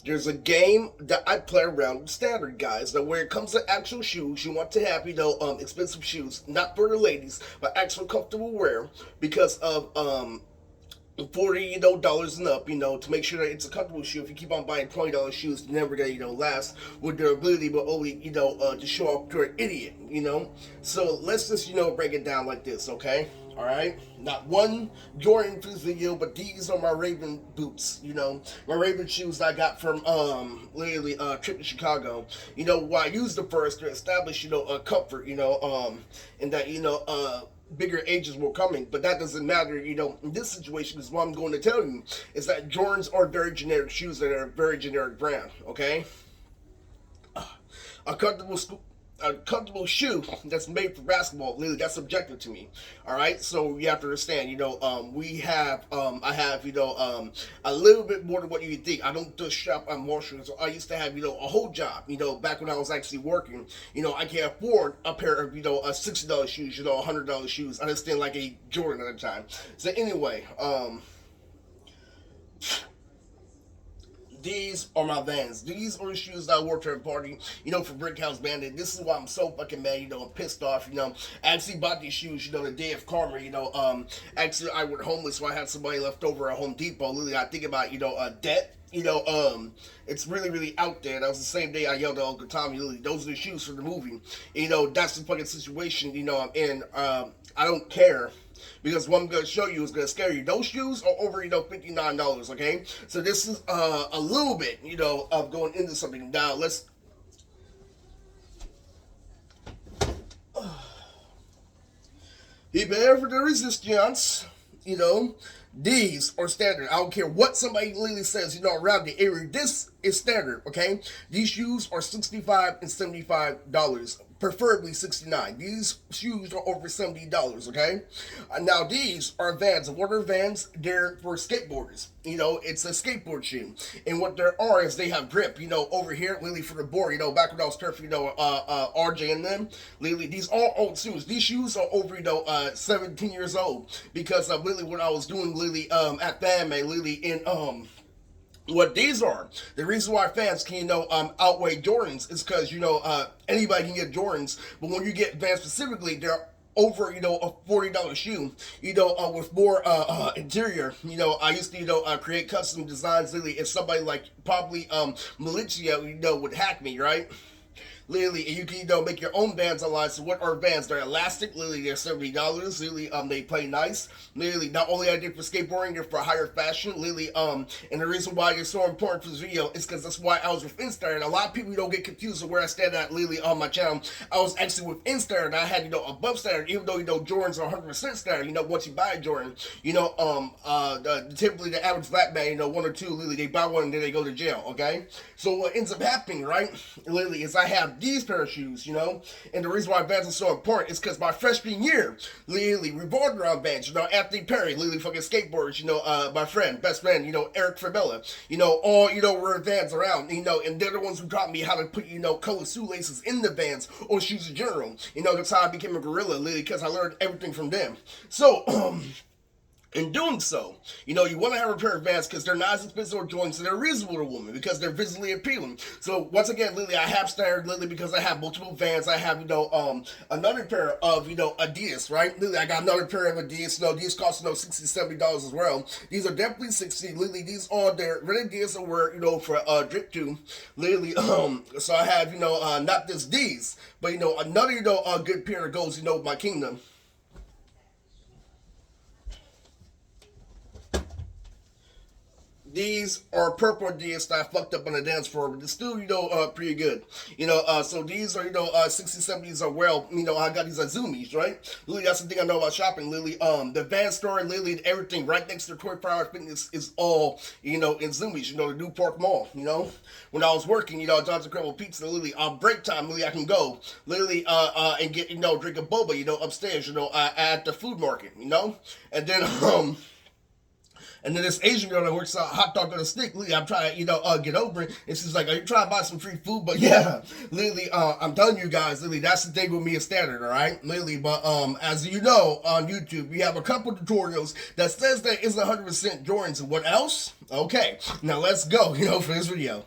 There's a game that I play around with standard guys. Now, when it comes to actual shoes, you want to have expensive shoes, not for the ladies, but actual comfortable wear because of 40 dollars and up, to make sure that it's a comfortable shoe. If you keep on buying $20 shoes, you're never gonna last with durability, but only to show off to an idiot. So let's just break it down like this, okay? All right, not one Jordan for this video, but these are my Raven boots. My Raven shoes I got from literally trip to Chicago. Why I used them first to establish a comfort. And that bigger ages were coming, but that doesn't matter, in this situation, is what I'm going to tell you is that Jordans are very generic shoes that are a very generic brand, okay? A comfortable a comfortable shoe that's made for basketball, really, that's subjective to me. All right, so you have to understand. I have a little bit more than what you think. I don't just shop on Marshalls. So I used to have a whole job. Back when I was actually working. I can't afford a pair of a $60 shoes. $100 shoes. I just didn't like a Jordan at the time. So anyway, these are my Vans. These are the shoes that I wore to a party, for Brick House Bandit. This is why I'm so fucking mad, I'm pissed off, I actually bought these shoes, the day of karma, actually I went homeless, so I had somebody left over at Home Depot. Literally, I think about, debt. It's really, really out there. That was the same day I yelled at Uncle Tommy, Lily, those are the shoes for the movie. That's the fucking situation, I'm in. I don't care because what I'm going to show you is going to scare you. Those shoes are over, $59, okay? So this is a little bit, of going into something. Now, let's... Prepare for the resistance, you know. These are standard. I don't care what somebody literally says, around the area. This is standard, okay? These shoes are $65 and $75, preferably $69. These shoes are over $70, okay? Now these are Vans. What are Vans? They're for skateboarders. It's a skateboard shoe, and what there are is they have grip. Over here, literally for the board. Back when I was turf, RJ and them, literally these are old shoes. These shoes are over 17 years old because of literally what I was doing literally at FAMA, literally in what these are. The reason why fans can outweigh Jordans is because anybody can get Jordans, but when you get Vans specifically, they're over a $40 shoe, with more interior. I used to create custom designs. Literally, if somebody like probably militia would hack me, right? Literally, you can make your own Vans online. So what are Vans? They're elastic. Literally, they're $70. Literally, they play nice. Literally, not only I did for skateboarding, they're for higher fashion. Literally, and the reason why it's so important for this video is because that's why I was with Instar. And a lot of people don't get confused with where I stand at. Literally on my channel, I was actually with Instar, and I had above standard. Even though Jordans are 100% standard. Once you buy a Jordan, typically the average black man, one or two, literally they buy one and then they go to jail. Okay, so what ends up happening, right? Literally, is I have these pair of shoes, and the reason why Vans is so important is because my freshman year, literally revolved around Vans, Anthony Perry, literally fucking skateboarders, my friend, best friend, Eric Fabella, all, were Vans around, and they're the ones who taught me how to put, colored shoelaces in the Vans or shoes in general, that's how I became a gorilla, literally, because I learned everything from them. So, in doing so, you want to have a pair of Vans because they're not as expensive or joints and they're reasonable to women because they're visually appealing. So once again, Lily, I have standard Lily because I have multiple Vans. I have another pair of Adidas, right? Lily, I got another pair of Adidas. These cost $60, $70 as well. These are definitely 60. Lily, these are their red Adidas that were for drip to Lily. So I have not just these, but another good pair that goes with my kingdom. These are purple Adidas that I fucked up on the dance floor, but it's still, pretty good. So these are, 60s, 70s are well, I got these Azumis, right? Lily, that's the thing I know about shopping, Lily. The Van store, Lily, everything right next to 24-hour fitness is all, in Zumis, the New Park Mall, When I was working, John's Incredible Pizza, Lily, on break time, Lily, I can go, Lily, and get, drink a boba, upstairs, at the food market, And then, And then this Asian girl that works out hot dog on a stick, literally, I'm trying to, get over it. And she's like, are you trying to buy some free food? But yeah, literally, I'm telling you guys, literally, that's the thing with me as standard, all right? Literally, but as you know, on YouTube, we have a couple tutorials that says that it's 100% Jordans. And what else? Okay, now let's go, for this video.